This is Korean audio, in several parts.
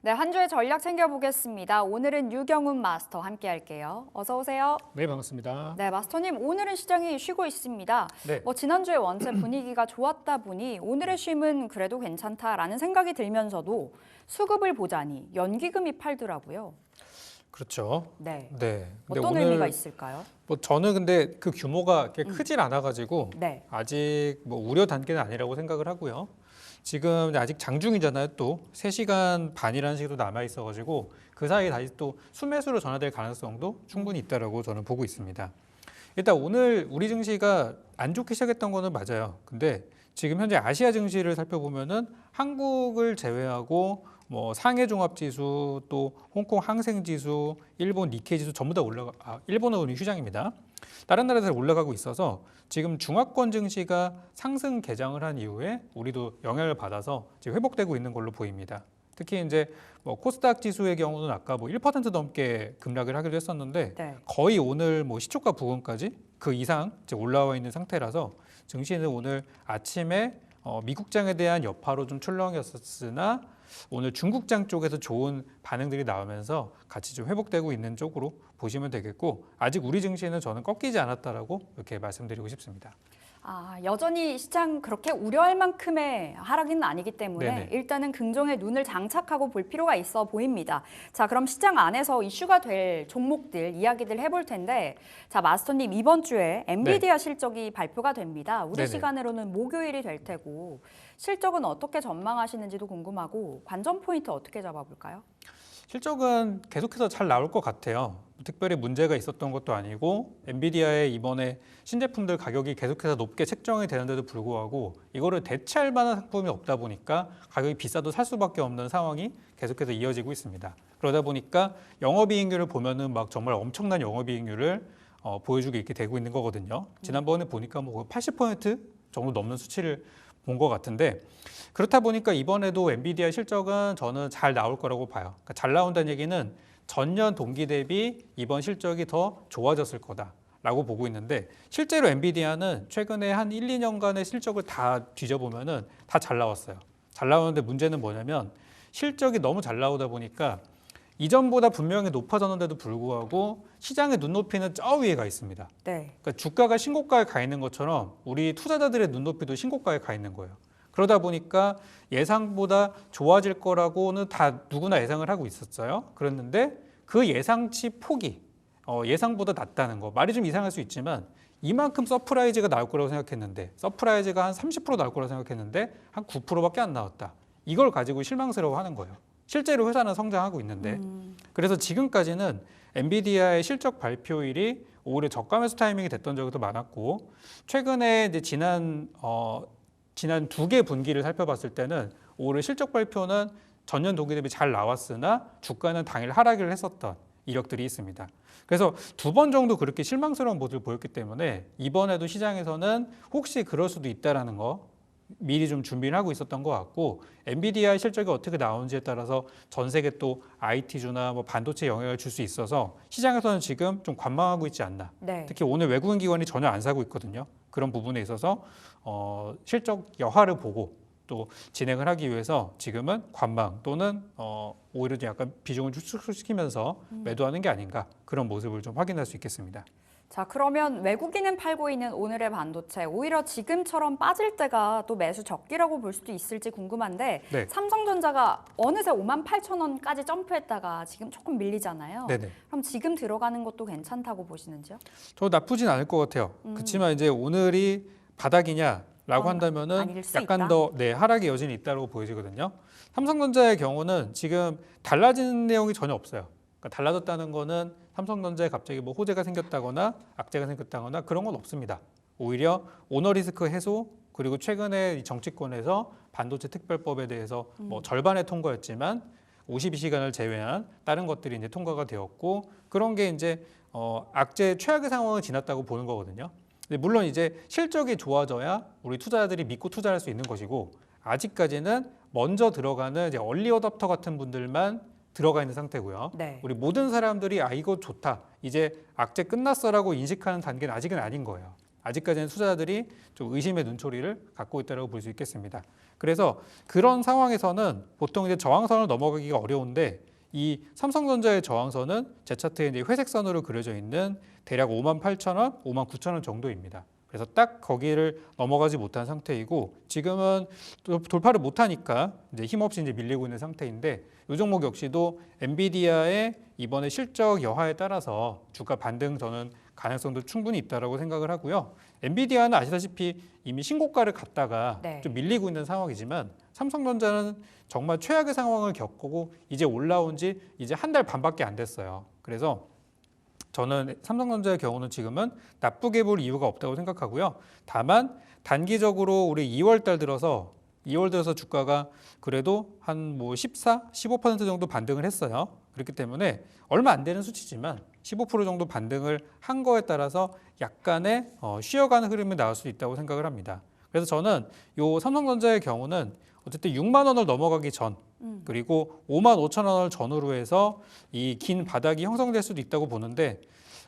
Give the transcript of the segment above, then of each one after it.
네, 한 주의 전략 챙겨보겠습니다. 오늘은 유경훈 마스터 함께 할게요. 어서 오세요. 네, 반갑습니다. 네, 마스터님, 오늘은 시장이 쉬고 있습니다. 네. 지난주에 원체 분위기가 좋았다 보니 오늘의 쉼은 그래도 괜찮다라는 생각이 들면서도 수급을 보자니 연기금이 팔더라고요. 그렇죠. 네. 네. 근데 어떤 의미가 있을까요? 저는 근데 그 규모가 그렇게 크질 않아가지고 네. 아직 우려 단계는 아니라고 생각을 하고요. 지금 아직 장중이잖아요. 또 3시간 반이라는 시기도 남아 있어가지고 그 사이에 다시 또 순매수로 전환될 가능성도 충분히 있다라고 저는 보고 있습니다. 일단 오늘 우리 증시가 안 좋게 시작했던 거는 맞아요. 근데 지금 현재 아시아 증시를 살펴보면은 한국을 제외하고 상해 종합 지수, 또 홍콩 항생 지수, 일본 니케이 지수 전부 다 일본은 오늘 휴장입니다. 다른 나라들 올라가고 있어서 지금 중화권 증시가 상승 개장을 한 이후에 우리도 영향을 받아서 지금 회복되고 있는 걸로 보입니다. 특히 이제 코스닥 지수의 경우는 아까 1% 넘게 급락을 하기도 했었는데 네. 거의 오늘 시초가 부근까지 그 이상 이제 올라와 있는 상태라서 증시는 오늘 아침에 미국장에 대한 여파로 좀 출렁였었으나 오늘 중국장 쪽에서 좋은 반응들이 나오면서 같이 좀 회복되고 있는 쪽으로 보시면 되겠고, 아직 우리 증시는 저는 꺾이지 않았다라고 이렇게 말씀드리고 싶습니다. 여전히 시장 그렇게 우려할 만큼의 하락은 아니기 때문에 네네. 일단은 긍정의 눈을 장착하고 볼 필요가 있어 보입니다. 자, 그럼 시장 안에서 이슈가 될 종목들 이야기들 해볼 텐데, 자, 마스터님 이번 주에 엔비디아 실적이 발표가 됩니다. 우리 네네. 시간으로는 목요일이 될 테고 실적은 어떻게 전망하시는지도 궁금하고 관전 포인트 어떻게 잡아볼까요? 실적은 계속해서 잘 나올 것 같아요. 특별히 문제가 있었던 것도 아니고 엔비디아의 이번에 신제품들 가격이 계속해서 높게 책정이 되는데도 불구하고 이거를 대체할 만한 상품이 없다 보니까 가격이 비싸도 살 수밖에 없는 상황이 계속해서 이어지고 있습니다. 그러다 보니까 영업이익률을 보면은 정말 엄청난 영업이익률을 보여주고 있게 되고 있는 거거든요. 지난번에 보니까 80% 정도 넘는 수치를 본 것 같은데, 그렇다 보니까 이번에도 엔비디아 실적은 저는 잘 나올 거라고 봐요. 그러니까 잘 나온다는 얘기는 전년 동기 대비 이번 실적이 더 좋아졌을 거다라고 보고 있는데, 실제로 엔비디아는 최근에 한 1, 2년간의 실적을 다 뒤져보면은 다 잘 나왔어요. 잘 나오는데 문제는 뭐냐면 실적이 너무 잘 나오다 보니까 이전보다 분명히 높아졌는데도 불구하고 시장의 눈높이는 저 위에 가 있습니다. 네. 그러니까 주가가 신고가에 가 있는 것처럼 우리 투자자들의 눈높이도 신고가에 가 있는 거예요. 그러다 보니까 예상보다 좋아질 거라고는 다 누구나 예상을 하고 있었어요. 그랬는데 그 예상치 폭이 예상보다 낮다는 거. 말이 좀 이상할 수 있지만 이만큼 서프라이즈가 나올 거라고 생각했는데, 서프라이즈가 한 30% 나올 거라고 생각했는데 한 9%밖에 안 나왔다. 이걸 가지고 실망스러워하는 거예요. 실제로 회사는 성장하고 있는데. 그래서 지금까지는 엔비디아의 실적 발표일이 오히려 저가 매수 타이밍이 됐던 적도 많았고, 최근에 이제 지난 2개 분기를 살펴봤을 때는 오히려 실적 발표는 전년 동기 대비 잘 나왔으나 주가는 당일 하락을 했었던 이력들이 있습니다. 그래서 2번 정도 그렇게 실망스러운 모습을 보였기 때문에 이번에도 시장에서는 혹시 그럴 수도 있다라는 거 미리 좀 준비를 하고 있었던 것 같고, 엔비디아의 실적이 어떻게 나오는지에 따라서 전 세계 또 IT주나 반도체에 영향을 줄 수 있어서 시장에서는 지금 좀 관망하고 있지 않나. 네. 특히 오늘 외국인 기관이 전혀 안 사고 있거든요. 그런 부분에 있어서 실적 여하를 보고 또 진행을 하기 위해서 지금은 관망 또는 오히려 좀 약간 비중을 축소시키면서 매도하는 게 아닌가, 그런 모습을 좀 확인할 수 있겠습니다. 자, 그러면 외국인은 팔고 있는 오늘의 반도체, 오히려 지금처럼 빠질 때가 또 매수 적기라고 볼 수도 있을지 궁금한데, 네. 삼성전자가 어느새 58,000원까지 점프했다가 지금 조금 밀리잖아요. 네네. 그럼 지금 들어가는 것도 괜찮다고 보시는지요? 저 나쁘진 않을 것 같아요. 그렇지만 이제 오늘이 바닥이냐라고 한다면은 아닐 수 약간 있다? 더 하락의 여진이 있다고 보여지거든요. 삼성전자의 경우는 지금 달라지는 내용이 전혀 없어요. 그러니까 달라졌다는 거는 삼성전자에 갑자기 호재가 생겼다거나 악재가 생겼다거나 그런 건 없습니다. 오히려 오너 리스크 해소, 그리고 최근에 정치권에서 반도체 특별법에 대해서 절반의 통과였지만 52시간을 제외한 다른 것들이 이제 통과가 되었고, 그런 게 이제 악재 최악의 상황을 지났다고 보는 거거든요. 근데 물론 이제 실적이 좋아져야 우리 투자자들이 믿고 투자할 수 있는 것이고, 아직까지는 먼저 들어가는 이제 얼리 어답터 같은 분들만 들어가 있는 상태고요. 네. 우리 모든 사람들이 이거 좋다, 이제 악재 끝났어라고 인식하는 단계는 아직은 아닌 거예요. 아직까지는 투자자들이 좀 의심의 눈초리를 갖고 있다고 볼 수 있겠습니다. 그래서 그런 상황에서는 보통 이제 저항선을 넘어가기가 어려운데 이 삼성전자의 저항선은 제 차트에 이제 회색 선으로 그려져 있는 대략 58,000원, 59,000원 정도입니다. 그래서 딱 거기를 넘어가지 못한 상태이고 지금은 돌파를 못하니까 이제 힘없이 이제 밀리고 있는 상태인데 이 종목 역시도 엔비디아의 이번에 실적 여하에 따라서 주가 반등 저는 가능성도 충분히 있다라고 생각을 하고요. 엔비디아는 아시다시피 이미 신고가를 갔다가 네. 좀 밀리고 있는 상황이지만 삼성전자는 정말 최악의 상황을 겪고 이제 올라온 지 이제 한 달 반밖에 안 됐어요. 그래서 저는 삼성전자의 경우는 지금은 나쁘게 볼 이유가 없다고 생각하고요. 다만 단기적으로 우리 2월 들어서 주가가 그래도 한 뭐 14, 15% 정도 반등을 했어요. 그렇기 때문에 얼마 안 되는 수치지만 15% 정도 반등을 한 거에 따라서 약간의 쉬어가는 흐름이 나올 수 있다고 생각을 합니다. 그래서 저는 요 삼성전자의 경우는 어쨌든 6만 원을 넘어가기 전 그리고 5만 5천 원을 전후로 해서 이 긴 바닥이 형성될 수도 있다고 보는데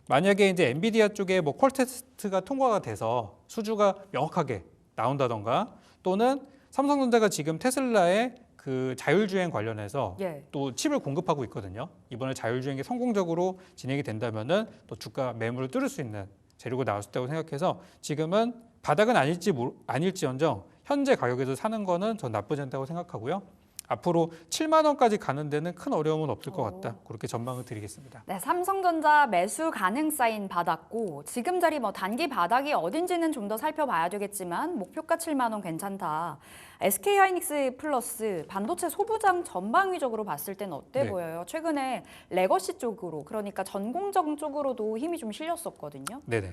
만약에 이제 엔비디아 쪽에 뭐 퀄 테스트가 통과가 돼서 수주가 명확하게 나온다던가 또는 삼성전자가 지금 테슬라의 그 자율주행 관련해서 예. 또 칩을 공급하고 있거든요. 이번에 자율주행이 성공적으로 진행이 된다면은 또 주가 매물을 뚫을 수 있는 재료가 나올 수 있다고 생각해서 지금은 바닥은 아닐지언정 현재 가격에서 사는 거는 전 나쁘지 않다고 생각하고요. 앞으로 7만 원까지 가는 데는 큰 어려움은 없을 것 같다. 그렇게 전망을 드리겠습니다. 네, 삼성전자 매수 가능 사인 받았고 지금 자리 뭐 단기 바닥이 어딘지는 좀 더 살펴봐야 되겠지만 목표가 7만 원 괜찮다. SK하이닉스 플러스 반도체 소부장 전방위적으로 봤을 때는 어때 네. 보여요? 최근에 레거시 쪽으로 그러니까 전공정 쪽으로도 힘이 좀 실렸었거든요. 네네.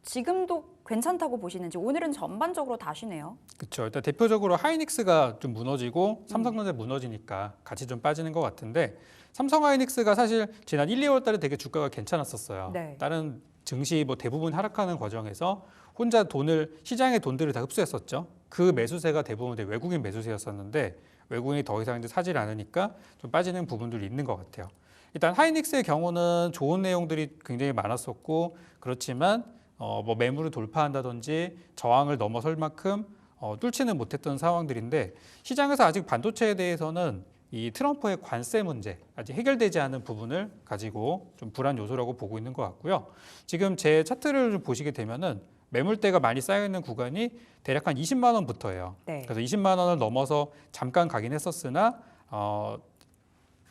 지금도 괜찮다고 보시는지 오늘은 전반적으로 다시네요. 그렇죠. 일단 대표적으로 하이닉스가 좀 무너지고 삼성전자 무너지니까 같이 좀 빠지는 것 같은데 삼성 하이닉스가 사실 지난 1, 2월 달에 되게 주가가 괜찮았었어요. 네. 다른 증시 뭐 대부분 하락하는 과정에서 혼자 시장의 돈들을 다 흡수했었죠. 그 매수세가 대부분 외국인 매수세였었는데 외국인이 더 이상 이제 사질 않으니까 좀 빠지는 부분들이 있는 것 같아요. 일단 하이닉스의 경우는 좋은 내용들이 굉장히 많았었고 그렇지만 뭐 매물을 돌파한다든지 저항을 넘어설 만큼 뚫지는 못했던 상황들인데 시장에서 아직 반도체에 대해서는 이 트럼프의 관세 문제 아직 해결되지 않은 부분을 가지고 좀 불안 요소라고 보고 있는 것 같고요. 지금 제 차트를 좀 보시게 되면은 매물대가 많이 쌓여 있는 구간이 대략 한 20만 원부터예요. 네. 그래서 20만 원을 넘어서 잠깐 가긴 했었으나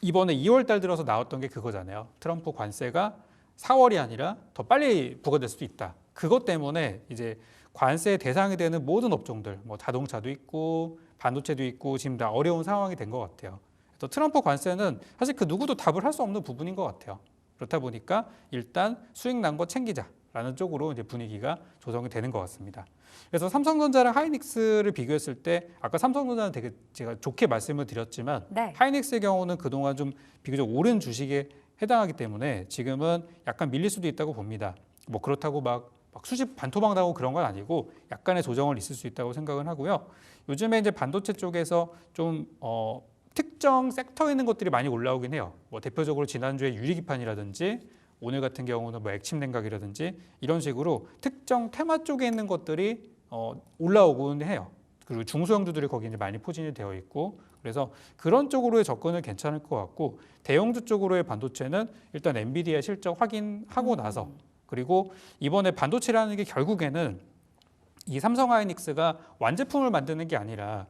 이번에 2월 들어서 나왔던 게 그거잖아요. 트럼프 관세가 4월이 아니라 더 빨리 부과될 수도 있다. 그것 때문에 이제 관세 대상이 되는 모든 업종들, 뭐 자동차도 있고 반도체도 있고 지금 다 어려운 상황이 된 것 같아요. 그래서 트럼프 관세는 사실 그 누구도 답을 할 수 없는 부분인 것 같아요. 그렇다 보니까 일단 수익 난 거 챙기자라는 쪽으로 이제 분위기가 조성이 되는 것 같습니다. 그래서 삼성전자랑 하이닉스를 비교했을 때 아까 삼성전자는 되게 제가 좋게 말씀을 드렸지만 네. 하이닉스의 경우는 그동안 좀 비교적 오른 주식에 해당하기 때문에 지금은 약간 밀릴 수도 있다고 봅니다. 뭐 그렇다고 막 수직 반토막 나고 그런 건 아니고 약간의 조정을 있을 수 있다고 생각은 하고요. 요즘에 이제 반도체 쪽에서 좀 특정 섹터에 있는 것들이 많이 올라오긴 해요. 뭐 대표적으로 지난주에 유리기판이라든지 오늘 같은 경우는 뭐 액침 냉각이라든지 이런 식으로 특정 테마 쪽에 있는 것들이 올라오곤 해요. 그리고 중소형주들이 거기 이제 많이 포진이 되어 있고 그래서 그런 쪽으로의 접근은 괜찮을 것 같고 대형주 쪽으로의 반도체는 일단 엔비디아 실적 확인하고 나서 그리고 이번에 반도체라는 게 결국에는 이 삼성 하이닉스가 완제품을 만드는 게 아니라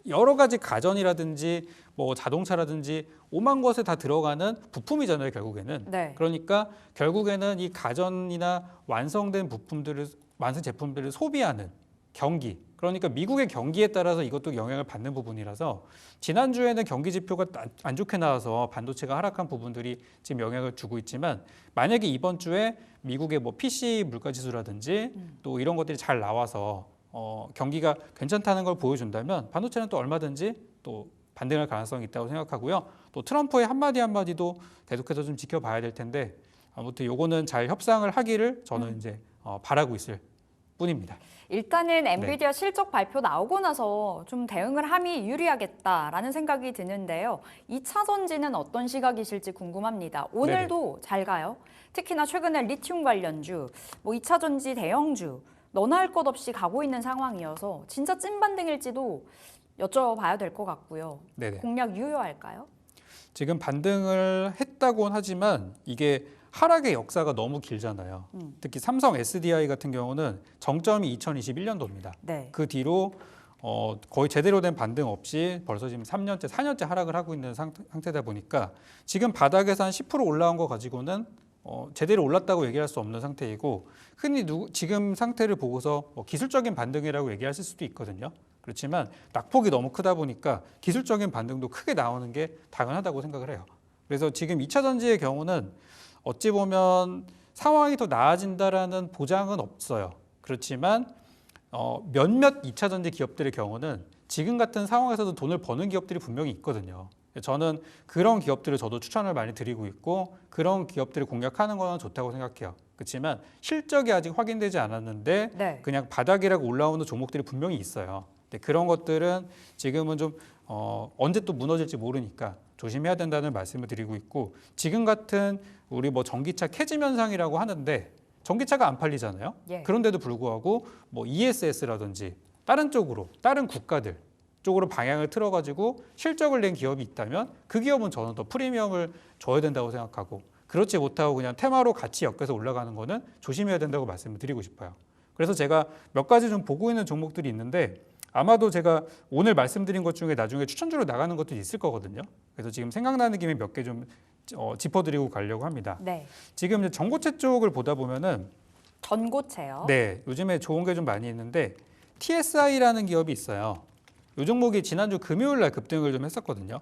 여러 가지 가전이라든지 뭐 자동차라든지 오만 것에 다 들어가는 부품이잖아요, 결국에는. 네. 그러니까 결국에는 이 가전이나 완성 제품들을 소비하는 경기. 그러니까 미국의 경기에 따라서 이것도 영향을 받는 부분이라서 지난주에는 경기 지표가 안 좋게 나와서 반도체가 하락한 부분들이 지금 영향을 주고 있지만 만약에 이번 주에 미국의 뭐 PC 물가 지수라든지 또 이런 것들이 잘 나와서 경기가 괜찮다는 걸 보여준다면 반도체는 또 얼마든지 또 반등할 가능성이 있다고 생각하고요. 또 트럼프의 한마디도 계속해서 좀 지켜봐야 될 텐데 아무튼 요거는 잘 협상을 하기를 저는 이제 바라고 있을 뿐입니다. 일단은 엔비디아 실적 발표 나오고 나서 좀 대응을 함이 유리하겠다라는 생각이 드는데요. 2차 전지는 어떤 시각이실지 궁금합니다. 오늘도 잘 가요. 특히나 최근에 리튬 관련주, 뭐 2차 전지 대형주, 너나 할 것 없이 가고 있는 상황이어서 진짜 찐 반등일지도 여쭤봐야 될 것 같고요. 네네. 공략 유효할까요? 지금 반등을 했다고는 하지만 이게 하락의 역사가 너무 길잖아요. 특히 삼성 SDI 같은 경우는 정점이 2021년도입니다. 네. 그 뒤로 거의 제대로 된 반등 없이 벌써 지금 3년째, 4년째 하락을 하고 있는 상태다 보니까 지금 바닥에서 한 10% 올라온 거 가지고는 제대로 올랐다고 얘기할 수 없는 상태이고 흔히 지금 상태를 보고서 기술적인 반등이라고 얘기하실 수도 있거든요. 그렇지만 낙폭이 너무 크다 보니까 기술적인 반등도 크게 나오는 게 당연하다고 생각을 해요. 그래서 지금 2차 전지의 경우는 어찌 보면 상황이 더 나아진다라는 보장은 없어요. 그렇지만 몇몇 2차 전지 기업들의 경우는 지금 같은 상황에서도 돈을 버는 기업들이 분명히 있거든요. 저는 그런 기업들을 저도 추천을 많이 드리고 있고 그런 기업들을 공략하는 건 좋다고 생각해요. 그렇지만 실적이 아직 확인되지 않았는데 네. 그냥 바닥이라고 올라오는 종목들이 분명히 있어요. 근데 그런 것들은 지금은 좀 언제 또 무너질지 모르니까 조심해야 된다는 말씀을 드리고 있고 지금 같은 우리 뭐 전기차 캐즘 현상이라고 하는데 전기차가 안 팔리잖아요. 예. 그런데도 불구하고 뭐 ESS라든지 다른 쪽으로 다른 국가들 쪽으로 방향을 틀어가지고 실적을 낸 기업이 있다면 그 기업은 저는 더 프리미엄을 줘야 된다고 생각하고 그렇지 못하고 그냥 테마로 같이 엮여서 올라가는 거는 조심해야 된다고 말씀을 드리고 싶어요. 그래서 제가 몇 가지 좀 보고 있는 종목들이 있는데 아마도 제가 오늘 말씀드린 것 중에 나중에 추천주로 나가는 것도 있을 거거든요. 그래서 지금 생각나는 김에 몇 개 좀 짚어드리고 가려고 합니다. 네. 지금 이제 전고체 쪽을 보다 보면은 전고체요. 네, 요즘에 좋은 게 좀 많이 있는데 TSI라는 기업이 있어요. 이 종목이 지난주 금요일 날 급등을 좀 했었거든요.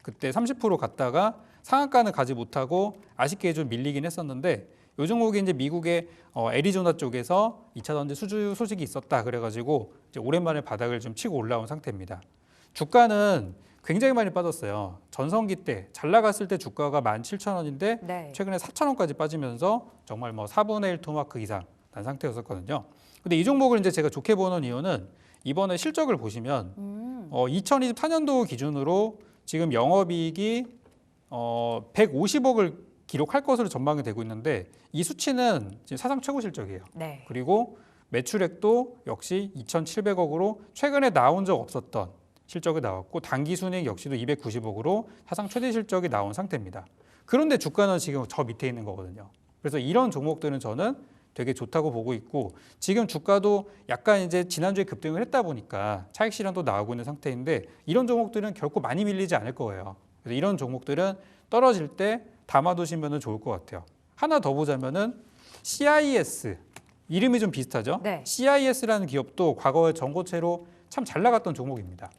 그때 30% 갔다가 상한가는 가지 못하고 아쉽게 좀 밀리긴 했었는데 이 종목이 이제 미국의 애리조나 쪽에서 2차 전지 수주 소식이 있었다 그래가지고 이제 오랜만에 바닥을 좀 치고 올라온 상태입니다. 주가는 굉장히 많이 빠졌어요. 전성기 때 잘 나갔을 때 주가가 17,000원인데 네. 최근에 4,000원까지 빠지면서 정말 뭐 4분의 1 토마크 이상 난 상태였었거든요. 근데 이 종목을 이제 제가 좋게 보는 이유는 이번에 실적을 보시면 2024년도 기준으로 지금 영업이익이 150억을 기록할 것으로 전망이 되고 있는데 이 수치는 지금 사상 최고 실적이에요. 네. 그리고 매출액도 역시 2,700억으로 최근에 나온 적 없었던 실적이 나왔고 단기 순이익 역시도 290억으로 사상 최대 실적이 나온 상태입니다. 그런데 주가는 지금 저 밑에 있는 거거든요. 그래서 이런 종목들은 저는 되게 좋다고 보고 있고 지금 주가도 약간 이제 지난주에 급등을 했다 보니까 차익 실현도 나오고 있는 상태인데 이런 종목들은 결코 많이 밀리지 않을 거예요. 그래서 이런 종목들은 떨어질 때 담아두시면 좋을 것 같아요. 하나 더 보자면은 CIS 이름이 좀 비슷하죠? 네. CIS라는 기업도 과거에 전고체로 참 잘 나갔던 종목입니다.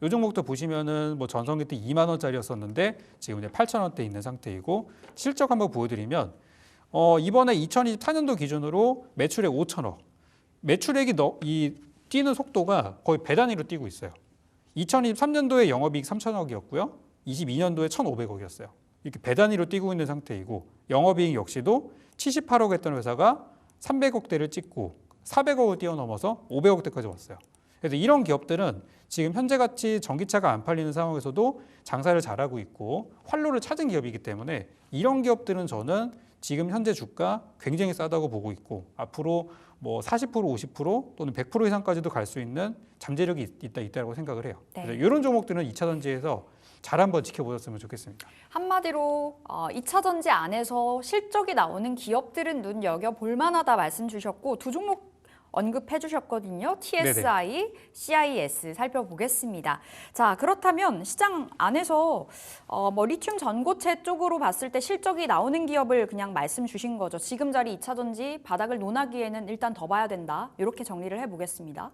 이 종목도 보시면은 뭐 전성기 때 2만 원짜리였었는데 지금 이제 8천 원대 있는 상태이고 실적 한번 보여드리면 이번에 2024년도 기준으로 매출액 5천억. 매출액이 이 뛰는 속도가 거의 배 단위로 뛰고 있어요. 2023년도에 영업이익 3천억이었고요. 22년도에 1,500억이었어요. 이렇게 배 단위로 뛰고 있는 상태이고 영업이익 역시도 78억 했던 회사가 300억대를 찍고 400억을 뛰어넘어서 500억대까지 왔어요. 그래서 이런 기업들은 지금 현재같이 전기차가 안 팔리는 상황에서도 장사를 잘하고 있고 활로를 찾은 기업이기 때문에 이런 기업들은 저는 지금 현재 주가 굉장히 싸다고 보고 있고 앞으로 뭐 40% 50% 또는 100% 이상까지도 갈 수 있는 잠재력이 있다고 생각을 해요. 네. 그래서 이런 종목들은 2차 전지에서 잘 한번 지켜보셨으면 좋겠습니다. 한마디로 2차 전지 안에서 실적이 나오는 기업들은 눈여겨볼 만하다 말씀 주셨고 두 종목 언급해 주셨거든요. TSI, CIS 살펴보겠습니다. 자, 그렇다면 시장 안에서 뭐 리튬 전고체 쪽으로 봤을 때 실적이 나오는 기업을 그냥 말씀 주신 거죠. 지금 자리 2차 전지 바닥을 논하기에는 일단 더 봐야 된다. 이렇게 정리를 해보겠습니다.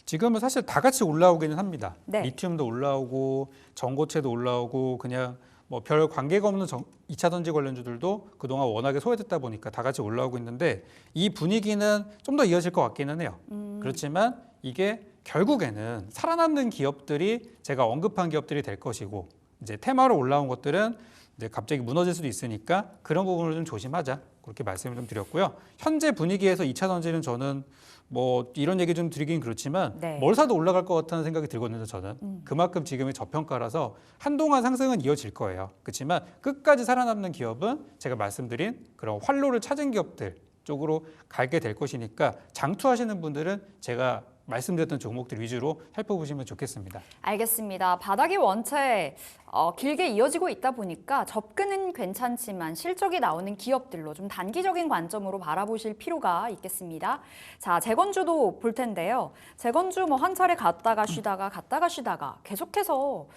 지금은 사실 다 같이 올라오기는 합니다. 네. 리튬도 올라오고 전고체도 올라오고 그냥 뭐 별 관계가 없는 2차 전지 관련주들도 그동안 워낙에 소외됐다 보니까 다 같이 올라오고 있는데 이 분위기는 좀 더 이어질 것 같기는 해요. 그렇지만 이게 결국에는 살아남는 기업들이 제가 언급한 기업들이 될 것이고 이제 테마로 올라온 것들은 이제 갑자기 무너질 수도 있으니까 그런 부분을 좀 조심하자. 그렇게 말씀을 좀 드렸고요. 현재 분위기에서 2차 전지는 저는 뭐 이런 얘기 좀 드리긴 그렇지만 네. 뭘 사도 올라갈 것 같다는 생각이 들거든요. 저는 그만큼 지금의 저평가라서 한동안 상승은 이어질 거예요. 그렇지만 끝까지 살아남는 기업은 제가 말씀드린 그런 활로를 찾은 기업들 쪽으로 가게 될 것이니까 장투하시는 분들은 제가 말씀드렸던 종목들 위주로 살펴보시면 좋겠습니다. 알겠습니다. 바닥이 원체 길게 이어지고 있다 보니까 접근은 괜찮지만 실적이 나오는 기업들로 좀 단기적인 관점으로 바라보실 필요가 있겠습니다. 자, 재건주도 볼 텐데요. 재건주 뭐 한 차례 갔다가 쉬다가 계속해서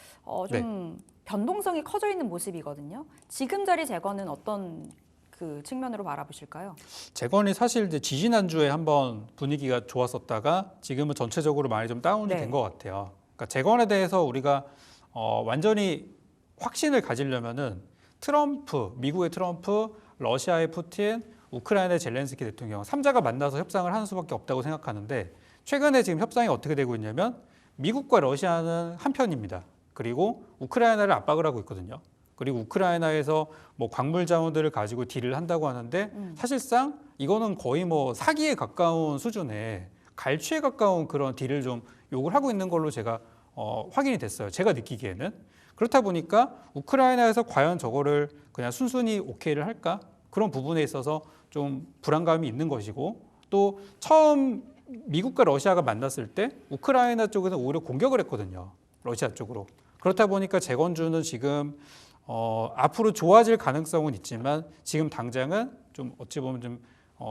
좀 변동성이 커져 있는 모습이거든요. 지금 자리 재건은 어떤 그 측면으로 바라보실까요? 재건이 사실 이제 지지난주에 한번 분위기가 좋았었다가 지금은 전체적으로 많이 좀 다운이 네. 된 것 같아요. 그러니까 재건에 대해서 우리가 완전히 확신을 가지려면은 미국의 트럼프, 러시아의 푸틴, 우크라이나의 젤렌스키 대통령 3자가 만나서 협상을 하는 수밖에 없다고 생각하는데 최근에 지금 협상이 어떻게 되고 있냐면 미국과 러시아는 한편입니다. 그리고 우크라이나를 압박을 하고 있거든요. 그리고 우크라이나에서 뭐 광물 자원들을 가지고 딜을 한다고 하는데 사실상 이거는 거의 뭐 사기에 가까운 수준의 갈취에 가까운 그런 딜을 좀 요구를 하고 있는 걸로 제가 확인이 됐어요. 제가 느끼기에는. 그렇다 보니까 우크라이나에서 과연 저거를 그냥 순순히 오케이를 할까? 그런 부분에 있어서 좀 불안감이 있는 것이고 또 처음 미국과 러시아가 만났을 때 우크라이나 쪽에서 오히려 공격을 했거든요. 러시아 쪽으로. 그렇다 보니까 재건주는 지금 앞으로 좋아질 가능성은 있지만 지금 당장은 좀 어찌 보면 좀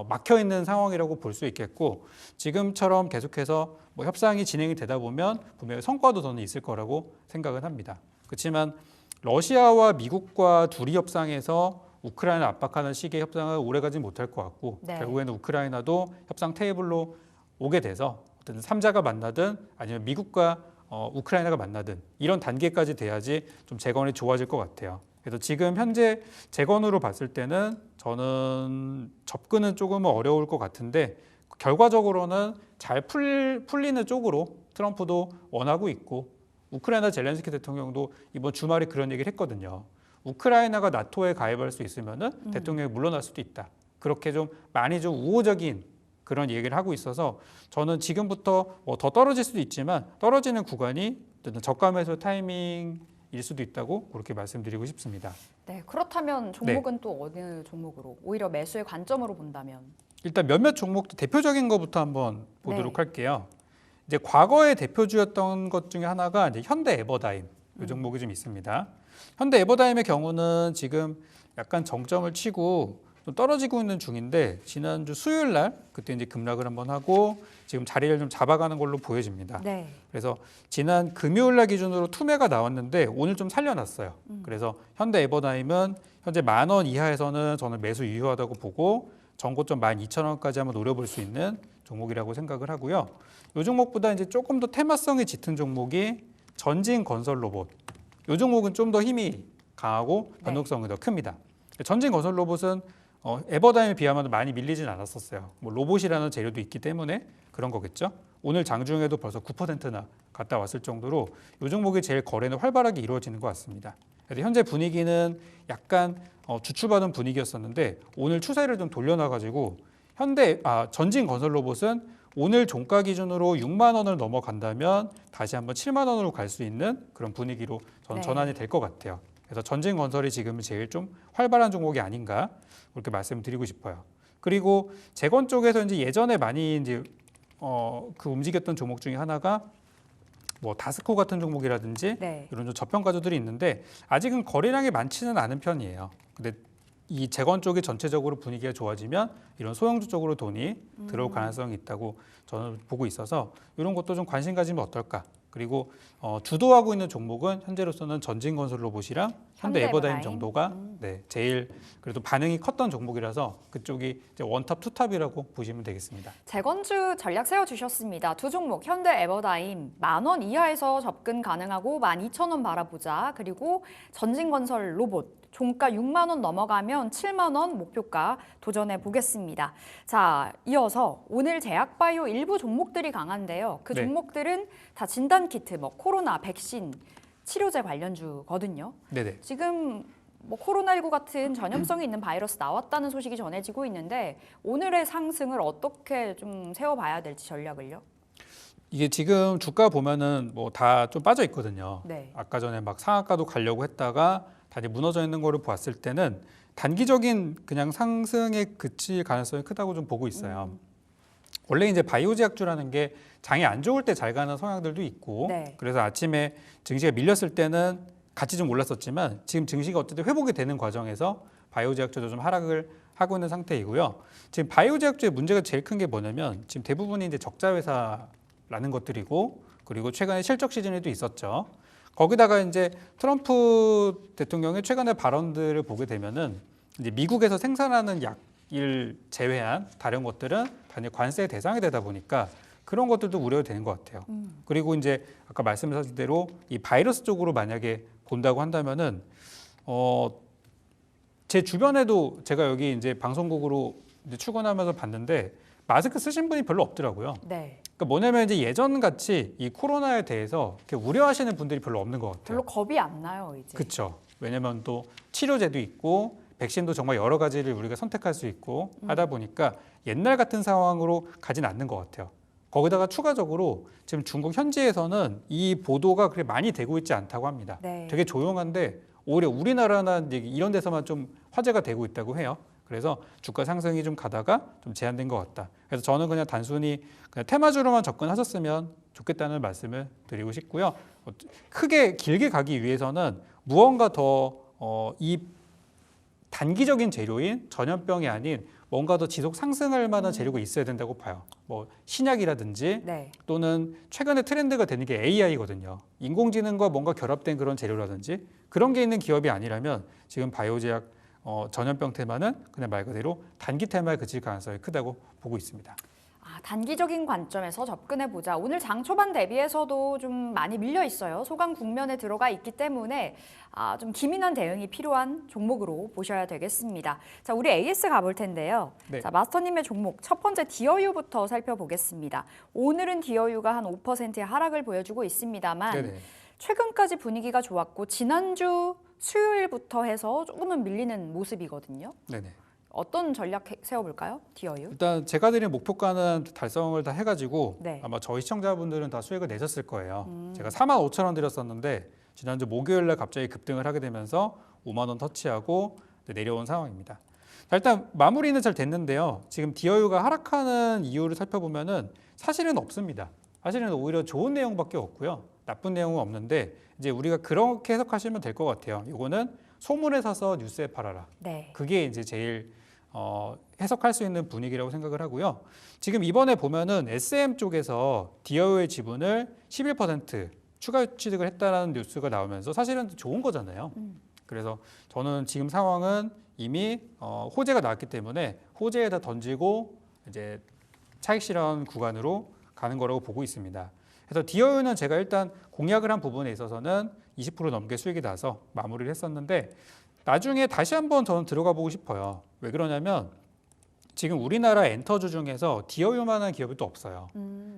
막혀 있는 상황이라고 볼 수 있겠고 지금처럼 계속해서 뭐 협상이 진행이 되다 보면 분명히 성과도 저는 있을 거라고 생각은 합니다. 그렇지만 러시아와 미국과 둘이 협상해서 우크라이나 압박하는 식의 협상을 오래가지 못할 것 같고 네. 결국에는 우크라이나도 협상 테이블로 오게 돼서 어떤 3자가 만나든 아니면 미국과 우크라이나가 만나든 이런 단계까지 돼야지 좀 재건이 좋아질 것 같아요. 그래서 지금 현재 재건으로 봤을 때는 저는 접근은 조금 어려울 것 같은데 결과적으로는 잘 풀리는 쪽으로 트럼프도 원하고 있고 우크라이나 젤렌스키 대통령도 이번 주말에 그런 얘기를 했거든요. 우크라이나가 나토에 가입할 수 있으면은 대통령이 물러날 수도 있다. 그렇게 좀 많이 좀 우호적인 그런 얘기를 하고 있어서 저는 지금부터 뭐 더 떨어질 수도 있지만 떨어지는 구간이 저가 매수 타이밍일 수도 있다고 그렇게 말씀드리고 싶습니다. 네, 그렇다면 종목은 또 어느 종목으로 오히려 매수의 관점으로 본다면 일단 몇몇 종목도 대표적인 것부터 한번 보도록 네. 할게요. 이제 과거의 대표주였던 것 중에 하나가 이제 현대 에버다임 이 종목이 좀 있습니다. 현대 에버다임의 경우는 지금 약간 정점을 치고 좀 떨어지고 있는 중인데 지난주 수요일 날 그때 이제 급락을 한번 하고 지금 자리를 좀 잡아가는 걸로 보여집니다. 네. 그래서 지난 금요일 날 기준으로 투매가 나왔는데 오늘 좀 살려놨어요. 그래서 현대 에버다임은 현재 10,000원 이하에서는 저는 매수 유효하다고 보고 전고점 12,000원까지 한번 노려볼 수 있는 종목이라고 생각을 하고요. 이 종목보다 이제 조금 더 테마성이 짙은 종목이 전진 건설 로봇. 이 종목은 좀 더 힘이 강하고 변동성이 더 큽니다. 전진 건설 로봇은 에버다임에 비하면 많이 밀리진 않았었어요. 뭐 로봇이라는 재료도 있기 때문에 그런 거겠죠. 오늘 장중에도 벌써 9%나 갔다 왔을 정도로 이 종목이 제일 거래는 활발하게 이루어지는 것 같습니다. 그래서 현재 분위기는 약간 주춤하던 분위기였었는데 오늘 추세를 좀 돌려놔가지고 전진 건설 로봇은 오늘 종가 기준으로 6만 원을 넘어간다면 다시 한번 7만 원으로 갈 수 있는 그런 분위기로 저는 네. 전환이 될 것 같아요. 그래서 전진 건설이 지금 제일 좀 활발한 종목이 아닌가 그렇게 말씀드리고 싶어요. 그리고 재건 쪽에서 이제 예전에 많이 이제 그 움직였던 종목 중에 하나가 뭐 다스코 같은 종목이라든지 네. 이런 좀 저평가주들이 있는데 아직은 거래량이 많지는 않은 편이에요. 근데 이 재건 쪽이 전체적으로 분위기가 좋아지면 이런 소형주 쪽으로 돈이 들어올 가능성이 있다고 저는 보고 있어서 이런 것도 좀 관심 가지면 어떨까. 그리고 주도하고 있는 종목은 현재로서는 전진건설 로봇이랑 현대 에버다임 정도가 제일 그래도 반응이 컸던 종목이라서 그쪽이 이제 원탑, 투탑이라고 보시면 되겠습니다. 재건주 전략 세워주셨습니다. 두 종목 현대 에버다임 10,000원 이하에서 접근 가능하고 12,000원 바라보자. 그리고 전진건설 로봇 종가 6만 원 넘어가면 7만 원 목표가 도전해 보겠습니다. 자, 이어서 오늘 제약바이오 일부 종목들이 강한데요. 그 네. 종목들은 다 진단키트, 뭐 코로나, 백신, 치료제 관련주거든요. 네네. 지금 뭐 코로나19 같은 전염성이 있는 바이러스 나왔다는 소식이 전해지고 있는데 오늘의 상승을 어떻게 좀 세워봐야 될지 전략을요? 이게 지금 주가 보면은 뭐 다 좀 빠져 있거든요. 네. 아까 전에 막 상한가도 가려고 했다가 다시 무너져 있는 거를 보았을 때는 단기적인 그냥 상승에 그칠 가능성이 크다고 좀 보고 있어요. 원래 이제 바이오 제약주라는 게 장이 안 좋을 때 잘 가는 성향들도 있고 네. 그래서 아침에 증시가 밀렸을 때는 같이 좀 올랐었지만 지금 증시가 어쨌든 회복이 되는 과정에서 바이오 제약주도 좀 하락을 하고 있는 상태이고요. 지금 바이오 제약주의 문제가 제일 큰 게 뭐냐면 지금 대부분이 이제 적자 회사라는 것들이고 그리고 최근에 실적 시즌에도 있었죠. 거기다가 이제 트럼프 대통령의 최근의 발언들을 보게 되면은 이제 미국에서 생산하는 약을 제외한 다른 것들은 단일 관세의 대상이 되다 보니까 그런 것들도 우려되는 것 같아요. 그리고 이제 아까 말씀하신 대로 이 바이러스 쪽으로 만약에 본다고 한다면은 제 주변에도 제가 여기 이제 방송국으로 이제 출근하면서 봤는데 마스크 쓰신 분이 별로 없더라고요. 네. 그러니까 뭐냐면 이제 예전 같이 이 코로나에 대해서 이렇게 우려하시는 분들이 별로 없는 것 같아요. 별로 겁이 안 나요, 이제. 그렇죠. 왜냐면 또 치료제도 있고 백신도 정말 여러 가지를 우리가 선택할 수 있고 하다 보니까 옛날 같은 상황으로 가진 않는 것 같아요. 거기다가 추가적으로 지금 중국 현지에서는 이 보도가 그렇게 많이 되고 있지 않다고 합니다. 네. 되게 조용한데 오히려 우리나라나 이제 이런 데서만 좀 화제가 되고 있다고 해요. 그래서 주가 상승이 좀 가다가 좀 제한된 것 같다. 그래서 저는 그냥 단순히 그냥 테마주로만 접근하셨으면 좋겠다는 말씀을 드리고 싶고요. 크게 길게 가기 위해서는 무언가 더 이 단기적인 재료인 전염병이 아닌 뭔가 더 지속 상승할 만한 재료가 있어야 된다고 봐요. 뭐 신약이라든지 네. 또는 최근에 트렌드가 되는 게 AI거든요. 인공지능과 뭔가 결합된 그런 재료라든지 그런 게 있는 기업이 아니라면 지금 바이오제약 전염병 테마는 그냥 말 그대로 단기 테마에 그칠 가능성이 크다고 보고 있습니다. 단기적인 관점에서 접근해 보자. 오늘 장 초반 대비해서도 좀 많이 밀려 있어요. 소강 국면에 들어가 있기 때문에 좀 기민한 대응이 필요한 종목으로 보셔야 되겠습니다. 자, 우리 AS 가볼 텐데요. 네. 자, 마스터님의 종목 첫 번째 디어유부터 살펴보겠습니다. 오늘은 디어유가 한 5%의 하락을 보여주고 있습니다만 네네. 최근까지 분위기가 좋았고 지난주 수요일부터 해서 조금은 밀리는 모습이거든요. 네네. 어떤 전략 세워볼까요? 디어유? 일단 제가 드린 목표가는 달성을 다 해가지고 네. 아마 저희 시청자분들은 다 수익을 내셨을 거예요. 제가 45,000원 드렸었는데 지난주 목요일날 갑자기 급등을 하게 되면서 5만 원 터치하고 내려온 상황입니다. 자, 일단 마무리는 잘 됐는데요. 지금 디어유가 하락하는 이유를 살펴보면은 사실은 없습니다. 사실은 오히려 좋은 내용밖에 없고요. 나쁜 내용은 없는데 이제 우리가 그렇게 해석하시면 될 것 같아요. 이거는 소문에 사서 뉴스에 팔아라. 네. 그게 이제 제일 해석할 수 있는 분위기라고 생각을 하고요. 지금 이번에 보면은 SM 쪽에서 디어유의 지분을 11% 추가 취득을 했다라는 뉴스가 나오면서 사실은 좋은 거잖아요. 그래서 저는 지금 상황은 이미 호재가 나왔기 때문에 호재에다 던지고 이제 차익 실현 구간으로 가는 거라고 보고 있습니다. 그래서 디어유는 제가 일단 공략을 한 부분에 있어서는 20% 넘게 수익이 나서 마무리를 했었는데 나중에 다시 한번 저는 들어가 보고 싶어요. 왜 그러냐면 지금 우리나라 엔터주 중에서 디어유만한 기업이 또 없어요.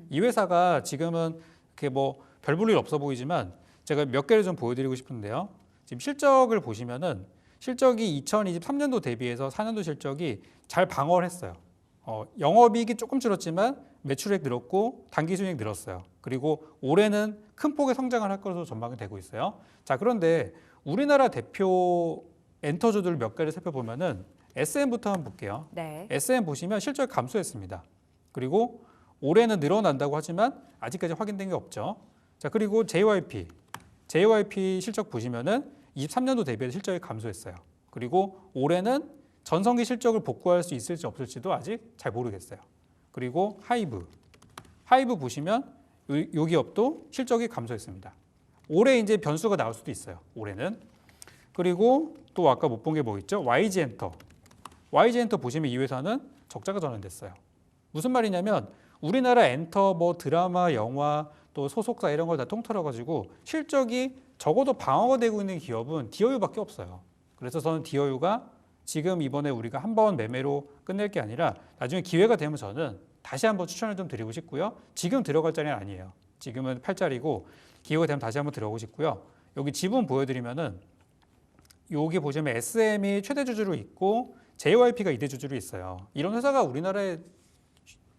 이 회사가 지금은 그게 뭐 별 볼 일 없어 보이지만 제가 몇 개를 좀 보여드리고 싶은데요. 지금 실적을 보시면은 실적이 2023년도 대비해서 4년도 실적이 잘 방어를 했어요. 영업이익이 조금 줄었지만 매출액 늘었고 단기 순이익 늘었어요. 그리고 올해는 큰 폭의 성장을 할 것으로 전망이 되고 있어요. 자, 그런데 우리나라 대표 엔터주들 몇 개를 살펴보면은 SM부터 한번 볼게요. 네. SM 보시면 실적이 감소했습니다. 그리고 올해는 늘어난다고 하지만 아직까지 확인된 게 없죠. 자, 그리고 JYP 실적 보시면은 23년도 대비해서 실적이 감소했어요. 그리고 올해는 전성기 실적을 복구할 수 있을지 없을지도 아직 잘 모르겠어요. 그리고 하이브 보시면 요 기업도 실적이 감소했습니다. 올해 이제 변수가 나올 수도 있어요. 올해는. 그리고 또 아까 못 본 게 뭐 있죠? YG엔터 보시면 이 회사는 적자가 전환됐어요. 무슨 말이냐면 우리나라 엔터 뭐 드라마, 영화 또 소속사 이런 걸 다 통틀어 가지고 실적이 적어도 방어가 되고 있는 기업은 디어유밖에 없어요. 그래서 저는 디어유가 지금 이번에 우리가 한 번 매매로 끝낼 게 아니라 나중에 기회가 되면 저는 다시 한번 추천을 좀 드리고 싶고요. 지금 들어갈 자리는 아니에요. 지금은 8자리고 기회가 되면 다시 한번 들어가고 싶고요. 여기 지분 보여드리면은 여기 보시면 SM이 최대 주주로 있고 JYP가 2대 주주로 있어요. 이런 회사가 우리나라에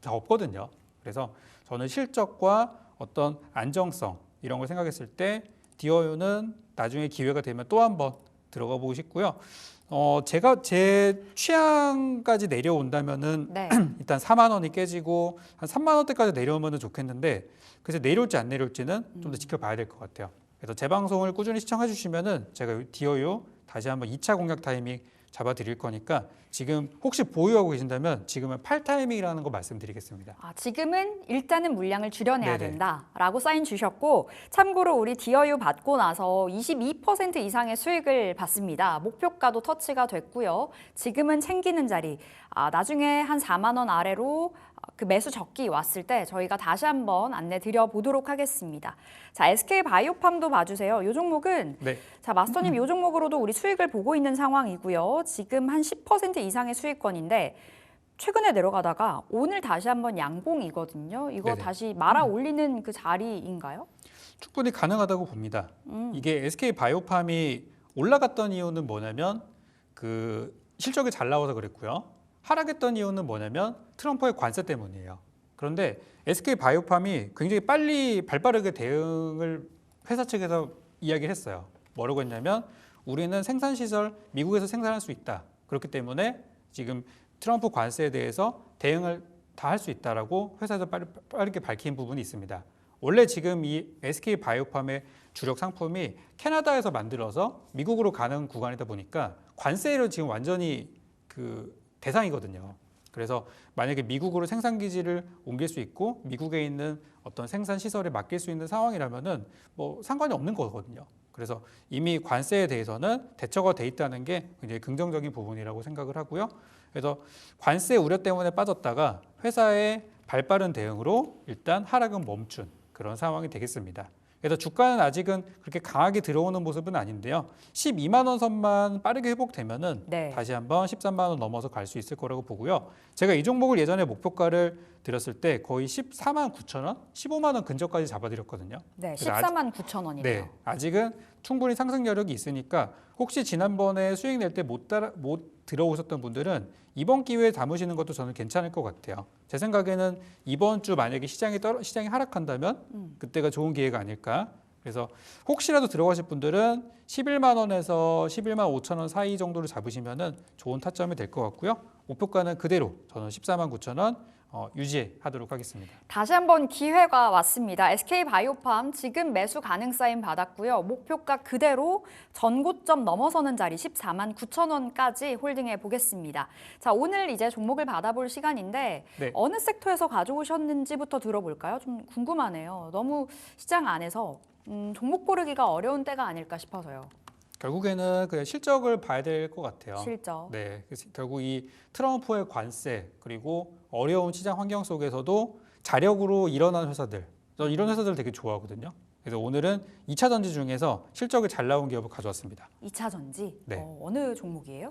다 없거든요. 그래서 저는 실적과 어떤 안정성 이런 걸 생각했을 때 디어유는 나중에 기회가 되면 또 한 번 들어가 보고 싶고요. 제가 제 취향까지 내려온다면은 네. 일단 4만 원이 깨지고 한 3만 원대까지 내려오면 좋겠는데 그래서 내려올지 안 내려올지는 좀 더 지켜봐야 될 것 같아요. 그래서 제 방송을 꾸준히 시청해 주시면은 제가 디어유 다시 한번 2차 공략 타이밍 잡아 드릴 거니까 지금 혹시 보유하고 계신다면 지금은 팔 타이밍이라는 거 말씀드리겠습니다. 지금은 일단은 물량을 줄여내야 네네. 된다라고 사인 주셨고 참고로 우리 디어유 받고 나서 22% 이상의 수익을 받습니다. 목표가도 터치가 됐고요. 지금은 챙기는 자리 나중에 한 4만 원 아래로 그 매수 적기 왔을 때 저희가 다시 한번 안내 드려 보도록 하겠습니다. 자, SK 바이오팜도 봐주세요. 이 종목은 네. 자, 마스터님 이 종목으로도 우리 수익을 보고 있는 상황이고요. 지금 한 10% 이상의 수익권인데 최근에 내려가다가 오늘 다시 한번 양봉이거든요. 이거 네네. 다시 말아 올리는 그 자리인가요? 충분히 가능하다고 봅니다. 이게 SK 바이오팜이 올라갔던 이유는 뭐냐면 그 실적이 잘 나와서 그랬고요. 하락했던 이유는 뭐냐면 트럼프의 관세 때문이에요. 그런데 SK 바이오팜이 굉장히 빨리 발빠르게 대응을 회사 측에서 이야기를 했어요. 뭐라고 했냐면 우리는 생산 시설 미국에서 생산할 수 있다. 그렇기 때문에 지금 트럼프 관세에 대해서 대응을 다 할 수 있다라고 회사에서 빠르게 밝힌 부분이 있습니다. 원래 지금 이 SK 바이오팜의 주력 상품이 캐나다에서 만들어서 미국으로 가는 구간이다 보니까 관세로 지금 완전히 그 대상이거든요. 그래서 만약에 미국으로 생산 기지를 옮길 수 있고 미국에 있는 어떤 생산 시설에 맡길 수 있는 상황이라면은 뭐 상관이 없는 거거든요. 그래서 이미 관세에 대해서는 대처가 돼 있다는 게 굉장히 긍정적인 부분이라고 생각을 하고요. 그래서 관세 우려 때문에 빠졌다가 회사의 발빠른 대응으로 일단 하락은 멈춘 그런 상황이 되겠습니다. 그래서 주가는 아직은 그렇게 강하게 들어오는 모습은 아닌데요. 12만 원 선만 빠르게 회복되면은 네. 다시 한번 13만 원 넘어서 갈 수 있을 거라고 보고요. 제가 이 종목을 예전에 목표가를 드렸을 때 거의 14만 9천 원, 15만 원 근처까지 잡아드렸거든요. 네, 그래서 14만 9천 원이네요. 네, 아직은 충분히 상승 여력이 있으니까 혹시 지난번에 수익 낼 때 못 들어오셨던 분들은 이번 기회에 담으시는 것도 저는 괜찮을 것 같아요. 제 생각에는 이번 주 만약에 시장이 하락한다면 그때가 좋은 기회가 아닐까. 그래서 혹시라도 들어가실 분들은 11만 원에서 11만 5천 원 사이 정도로 잡으시면은 좋은 타점이 될 것 같고요. 목표가는 그대로 저는 14만 9천 원 유지하도록 하겠습니다. 다시 한번 기회가 왔습니다. SK 바이오팜 지금 매수 가능 사인 받았고요. 목표가 그대로 전고점 넘어서는 자리 14만 9천 원까지 홀딩해 보겠습니다. 자, 오늘 이제 종목을 받아볼 시간인데 네. 어느 섹터에서 가져오셨는지부터 들어볼까요? 좀 궁금하네요. 너무 시장 안에서 종목 고르기가 어려운 때가 아닐까 싶어서요. 결국에는 그냥 실적을 봐야 될 것 같아요. 실적. 네, 그래서 결국 이 트럼프의 관세 그리고 어려운 시장 환경 속에서도 자력으로 일어난 회사들, 저는 이런 회사들 되게 좋아하거든요. 그래서 오늘은 2차 전지 중에서 실적이 잘 나온 기업을 가져왔습니다. 2차 전지? 네. 어느 종목이에요?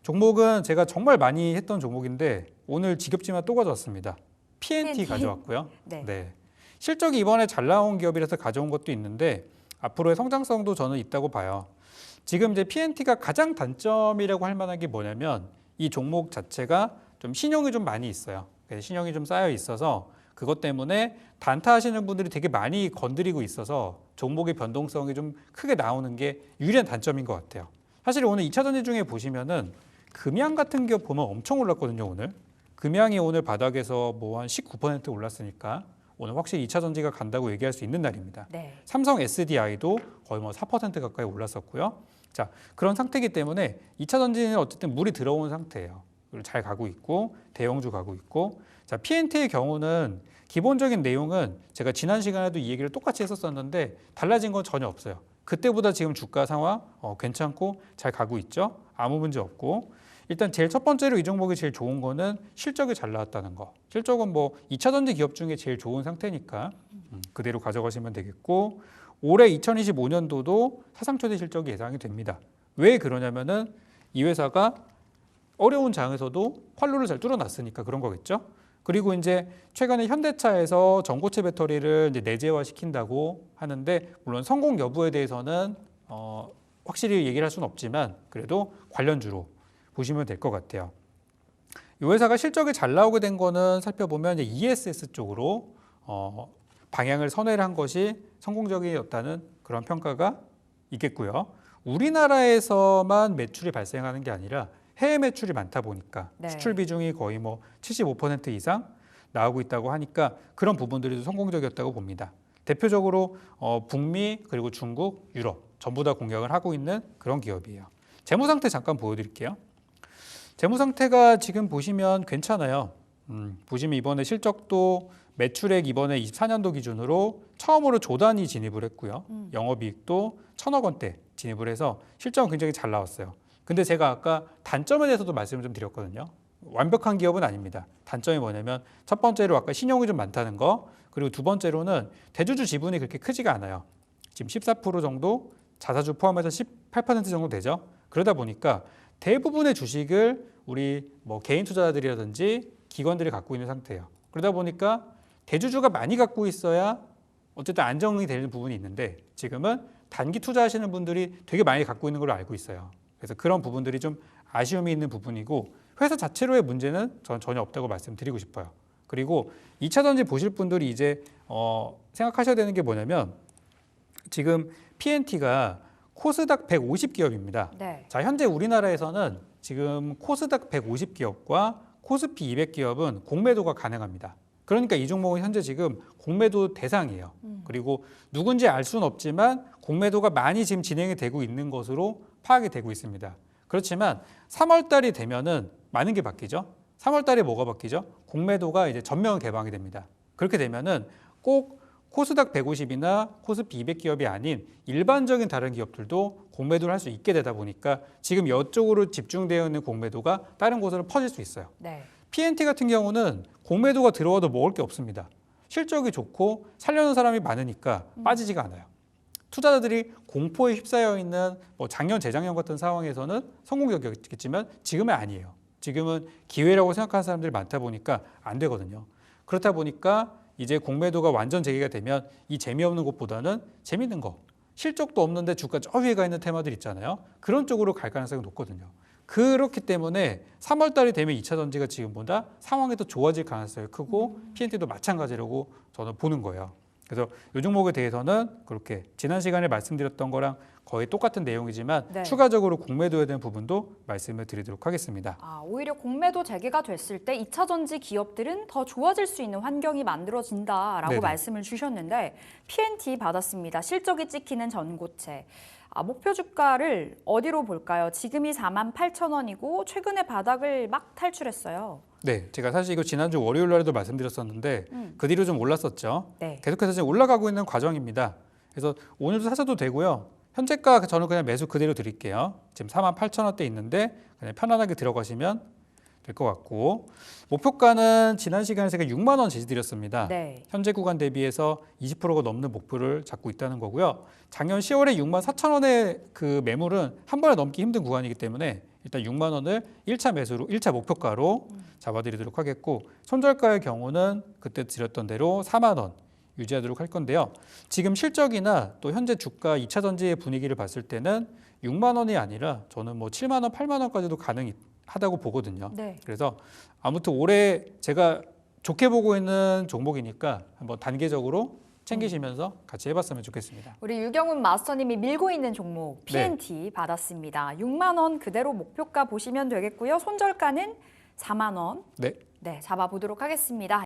종목은 제가 정말 많이 했던 종목인데 오늘 지겹지만 또 가져왔습니다. PNT PNT. 가져왔고요. 네. 실적이 이번에 잘 나온 기업이라서 가져온 것도 있는데 앞으로의 성장성도 저는 있다고 봐요. 지금 이제 PNT가 가장 단점이라고 할 만한 게 뭐냐면 이 종목 자체가 좀 신용이 좀 많이 있어요. 그래서 신용이 좀 쌓여 있어서 그것 때문에 단타하시는 분들이 되게 많이 건드리고 있어서 종목의 변동성이 좀 크게 나오는 게 유일한 단점인 것 같아요. 사실 오늘 2차 전지 중에 보시면은 금양 같은 기업 보면 엄청 올랐거든요. 오늘 금양이 오늘 바닥에서 뭐 한 19% 올랐으니까 오늘 확실히 2차 전지가 간다고 얘기할 수 있는 날입니다. 네. 삼성 SDI도 거의 뭐 4% 가까이 올랐었고요. 자, 그런 상태이기 때문에 2차 전지는 어쨌든 물이 들어온 상태예요. 그리고 잘 가고 있고 대형주 가고 있고. 자, PNT의 경우는 기본적인 내용은 제가 지난 시간에도 이 얘기를 똑같이 했었었는데 달라진 건 전혀 없어요. 그때보다 지금 주가 상황 괜찮고 잘 가고 있죠. 아무 문제 없고. 일단 제일 첫 번째로 이 종목이 제일 좋은 거는 실적이 잘 나왔다는 거. 실적은 뭐 2차 전지 기업 중에 제일 좋은 상태니까 그대로 가져가시면 되겠고 올해 2025년도도 사상 최대 실적이 예상이 됩니다. 왜 그러냐면은 이 회사가 어려운 장에서도 활로를 잘 뚫어놨으니까 그런 거겠죠. 그리고 이제 최근에 현대차에서 전고체 배터리를 이제 내재화 시킨다고 하는데 물론 성공 여부에 대해서는 확실히 얘기를 할 수는 없지만 그래도 관련주로 보시면 될 것 같아요. 이 회사가 실적이 잘 나오게 된 거는 살펴보면 이제 ESS 쪽으로 방향을 선회를 한 것이 성공적이었다는 그런 평가가 있겠고요. 우리나라에서만 매출이 발생하는 게 아니라 해외 매출이 많다 보니까 네. 수출 비중이 거의 뭐 75% 이상 나오고 있다고 하니까 그런 부분들이 좀 성공적이었다고 봅니다. 대표적으로 북미 그리고 중국, 유럽 전부 다 공략을 하고 있는 그런 기업이에요. 재무 상태 잠깐 보여드릴게요. 재무 상태가 지금 보시면 괜찮아요. 보시면 이번에 실적도 매출액 이번에 24년도 기준으로 처음으로 조 단위 진입을 했고요. 영업이익도 1,000억 원대 진입을 해서 실적은 굉장히 잘 나왔어요. 근데 제가 아까 단점에 대해서도 말씀을 좀 드렸거든요. 완벽한 기업은 아닙니다. 단점이 뭐냐면 첫 번째로 아까 신용이 좀 많다는 거, 그리고 두 번째로는 대주주 지분이 그렇게 크지가 않아요. 지금 14% 정도, 자사주 포함해서 18% 정도 되죠. 그러다 보니까 대부분의 주식을 우리 뭐 개인 투자자들이라든지 기관들이 갖고 있는 상태예요. 그러다 보니까 대주주가 많이 갖고 있어야 어쨌든 안정이 되는 부분이 있는데 지금은 단기 투자하시는 분들이 되게 많이 갖고 있는 걸로 알고 있어요. 그래서 그런 부분들이 좀 아쉬움이 있는 부분이고 회사 자체로의 문제는 저는 전혀 없다고 말씀드리고 싶어요. 그리고 2차 전지 보실 분들이 이제 생각하셔야 되는 게 뭐냐면 지금 PNT가 코스닥 150기업입니다. 네. 자, 현재 우리나라에서는 지금 코스닥 150기업과 코스피 200기업은 공매도가 가능합니다. 그러니까 이 종목은 현재 지금 공매도 대상이에요. 그리고 누군지 알 수는 없지만 공매도가 많이 지금 진행이 되고 있는 것으로 파악이 되고 있습니다. 그렇지만 3월 달이 되면은 많은 게 바뀌죠. 3월 달에 뭐가 바뀌죠? 공매도가 이제 전면 개방이 됩니다. 그렇게 되면은 꼭 코스닥 150이나 코스피 200기업이 아닌 일반적인 다른 기업들도 공매도를 할 수 있게 되다 보니까 지금 이쪽으로 집중되어 있는 공매도가 다른 곳으로 퍼질 수 있어요. 네. PNT 같은 경우는 공매도가 들어와도 먹을 게 없습니다. 실적이 좋고 살려는 사람이 많으니까 빠지지가 않아요. 투자자들이 공포에 휩싸여 있는 뭐 작년, 재작년 같은 상황에서는 성공적이었겠지만 지금은 아니에요. 지금은 기회라고 생각하는 사람들이 많다 보니까 안 되거든요. 그렇다 보니까 이제 공매도가 완전 재개가 되면 이 재미없는 것보다는 재밌는 거, 실적도 없는데 주가 저 위에 가 있는 테마들 있잖아요. 그런 쪽으로 갈 가능성이 높거든요. 그렇기 때문에 3월 달이 되면 2차 전지가 지금보다 상황이 더 좋아질 가능성이 크고 PNT도 마찬가지라고 저는 보는 거예요. 그래서 이 종목에 대해서는 그렇게 지난 시간에 말씀드렸던 거랑 거의 똑같은 내용이지만 네. 추가적으로 공매도에 대한 부분도 말씀을 드리도록 하겠습니다. 오히려 공매도 재개가 됐을 때 2차 전지 기업들은 더 좋아질 수 있는 환경이 만들어진다라고 네네. 말씀을 주셨는데 PNT 받았습니다. 실적이 찍히는 전고체. 목표 주가를 어디로 볼까요? 지금이 48,000원이고 최근에 바닥을 막 탈출했어요. 네, 제가 사실 이거 지난주 월요일 날에도 말씀드렸었는데 그 뒤로 좀 올랐었죠. 네. 계속해서 지금 올라가고 있는 과정입니다. 그래서 오늘도 사셔도 되고요. 현재가 저는 그냥 매수 그대로 드릴게요. 지금 48,000원대 있는데 그냥 편안하게 들어가시면 될 것 같고 목표가는 지난 시간에 제가 6만 원 제시드렸습니다. 네. 현재 구간 대비해서 20%가 넘는 목표를 잡고 있다는 거고요. 작년 10월에 6만 4천 원의 그 매물은 한 번에 넘기 힘든 구간이기 때문에 일단 6만 원을 1차 매수로 1차 목표가로 잡아드리도록 하겠고 손절가의 경우는 그때 드렸던 대로 4만 원 유지하도록 할 건데요. 지금 실적이나 또 현재 주가 2차 전지의 분위기를 봤을 때는 6만 원이 아니라 저는 뭐 7만 원, 8만 원까지도 가능하다고 보거든요. 네. 그래서 아무튼 올해 제가 좋게 보고 있는 종목이니까 한번 단계적으로 챙기시면서 같이 해봤으면 좋겠습니다. 우리 유경훈 마스터님이 밀고 있는 종목 PNT 받았습니다. 6만 원 그대로 목표가 보시면 되겠고요. 손절가는 4만 원. 네. 네, 잡아보도록 하겠습니다.